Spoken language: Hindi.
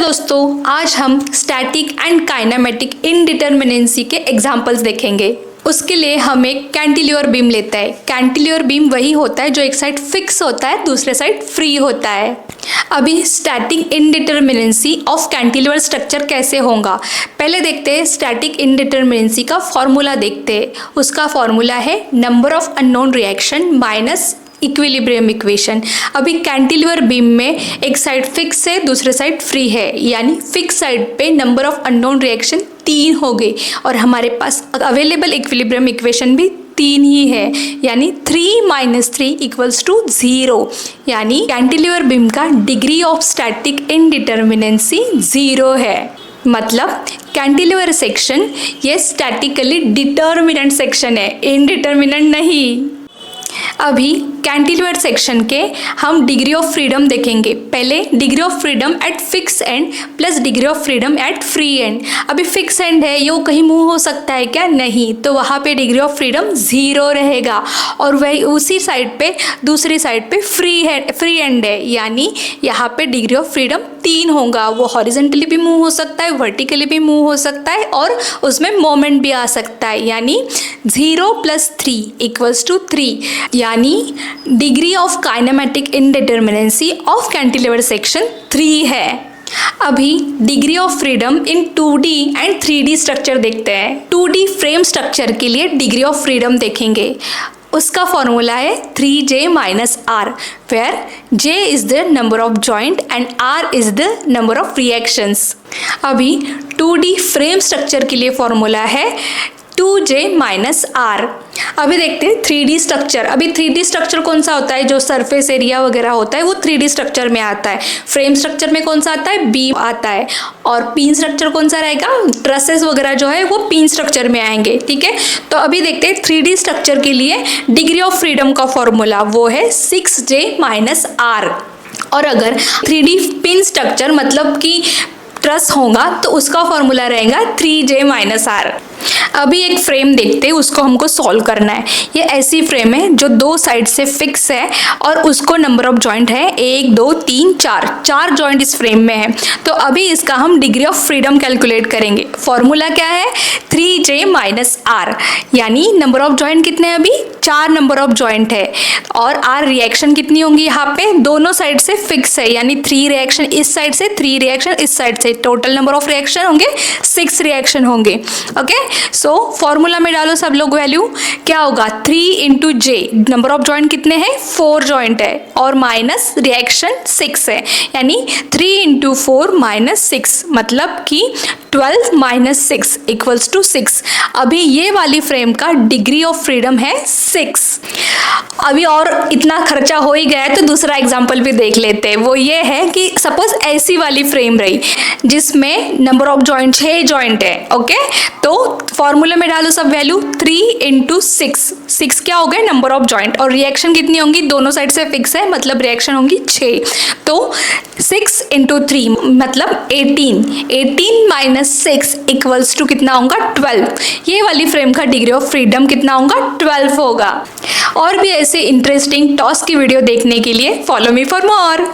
दोस्तों, आज हम स्टैटिक एंड काइनेमेटिक इनडिटरमिनेंसी के एग्जाम्पल्स देखेंगे। उसके लिए हम एक कैंटिलीवर बीम लेते हैं। कैंटिलीवर बीम वही होता है जो एक साइड फिक्स होता है, दूसरे साइड फ्री होता है। अभी स्टैटिक इनडिटरमिनेंसी ऑफ कैंटिलीवर स्ट्रक्चर कैसे होगा, पहले देखते हैं। स्टैटिक इनडिटरमिनेंसी का फॉर्मूला देखते हैं। उसका फॉर्मूला है number of unknown reaction minus equilibrium equation. अभी कैंटिलीवर बीम में एक साइड फिक्स है, दूसरे साइड फ्री है, यानी फिक्स साइड पे नंबर ऑफ अननोन रिएक्शन 3 हो गई और हमारे पास अवेलेबल इक्विलिब्रियम इक्वेशन भी 3 ही है, यानी 3 - 3 = 0। यानी कैंटिलीवर बीम का डिग्री ऑफ स्टैटिक इनडिटरमिनेंसी 0 है। मतलब कैंटिलीवर सेक्शन ये स्टैटिकली डिटर्मिनेंट सेक्शन है, इनडिटरमिनेंट नहीं। अभी कैंटिलीवर सेक्शन के हम डिग्री ऑफ फ्रीडम देखेंगे। पहले degree of freedom at fix end plus degree of freedom at free end. अभी फिक्स एंड है, ये कहीं मूव हो सकता है क्या? नहीं, तो वहाँ पे डिग्री ऑफ फ्रीडम 0 रहेगा। और वही उसी साइड पे दूसरी साइड पे फ्री एंड है, यानी यहाँ पे डिग्री ऑफ फ्रीडम 3 होगा। वो हॉरिजेंटली भी मूव हो सकता है, वर्टिकली भी मूव हो सकता है और उसमें मोमेंट भी आ सकता है, यानी 0 + 3 = 3। यानी degree of kinematic indeterminacy of cantilever section 3 है। अभी degree of freedom in 2D and 3D structure देखते हैं। 2D फ्रेम स्ट्रक्चर के लिए डिग्री ऑफ फ्रीडम देखेंगे। उसका फॉर्मूला है 3J - R, where J is the number of joint and R is the number of reactions। अभी 2D फ्रेम स्ट्रक्चर के लिए फॉर्मूला है 2J - R। अभी देखते हैं 3D स्ट्रक्चर। अभी 3D स्ट्रक्चर कौन सा होता है? जो सरफेस एरिया वगैरह होता है वो 3D स्ट्रक्चर में आता है। फ्रेम स्ट्रक्चर में कौन सा आता है? बीम आता है। और पिन स्ट्रक्चर कौन सा रहेगा? ट्रसेस वगैरह जो है वो पिन स्ट्रक्चर में आएंगे। ठीक है, तो अभी देखते हैं 3D स्ट्रक्चर के लिए डिग्री ऑफ फ्रीडम का फॉर्मूला वो है 6J - R। और अगर 3D पिन स्ट्रक्चर मतलब कि ट्रस होगा तो उसका फॉर्मूला रहेगा 3J - R। अभी एक फ्रेम देखते हैं, उसको हमको सॉल्व करना है। ये ऐसी फ्रेम है जो 2 साइड से फिक्स है और उसको नंबर ऑफ जॉइंट है 1 2 3 4 जॉइंट इस फ्रेम में है। तो अभी इसका हम डिग्री ऑफ फ्रीडम कैलकुलेट करेंगे। फॉर्मूला क्या है? 3J - R, यानी नंबर ऑफ जॉइंट कितने हैं? अभी 4 नंबर ऑफ जॉइंट है। और R रिएक्शन कितनी होंगी? यहाँ पे दोनों साइड से फिक्स है, यानी 3 रिएक्शन इस साइड से, 3 रिएक्शन इस साइड से। टोटल नंबर ऑफ रिएक्शन होंगे 6 रिएक्शन होंगे। ओके, सो फॉर्मूला में डालो सब लोग वैल्यू, क्या होगा? 3 × J, नंबर ऑफ जॉइंट कितने हैं? 4 जॉइंट है, और माइनस रिएक्शन 6 है, यानी 3 × 4 - 6, मतलब कि 12 - 6 = 6। अभी ये वाली फ्रेम का डिग्री ऑफ फ्रीडम है 6। अभी और इतना खर्चा हो ही गया है तो दूसरा एग्जाम्पल भी देख लेते हैं। वो ये है कि सपोज ऐसी वाली फ्रेम रही जिसमें नंबर ऑफ जॉइंट 6 जॉइंट है। ओके, तो फॉर्मूला में डालो सब वैल्यू। 3 × 6 क्या हो गए? Number of joint. और रिएक्शन कितनी होंगी? दोनों साइड से फिक्स है, मतलब रिएक्शन होंगी 6। तो 6 × 3 मतलब 18 - 6 = कितना होगा? 12। ये वाली फ्रेम का डिग्री ऑफ फ्रीडम कितना होगा? 12 होगा। और भी ऐसे इंटरेस्टिंग टॉस की वीडियो देखने के लिए फॉलो मी फॉर मोर।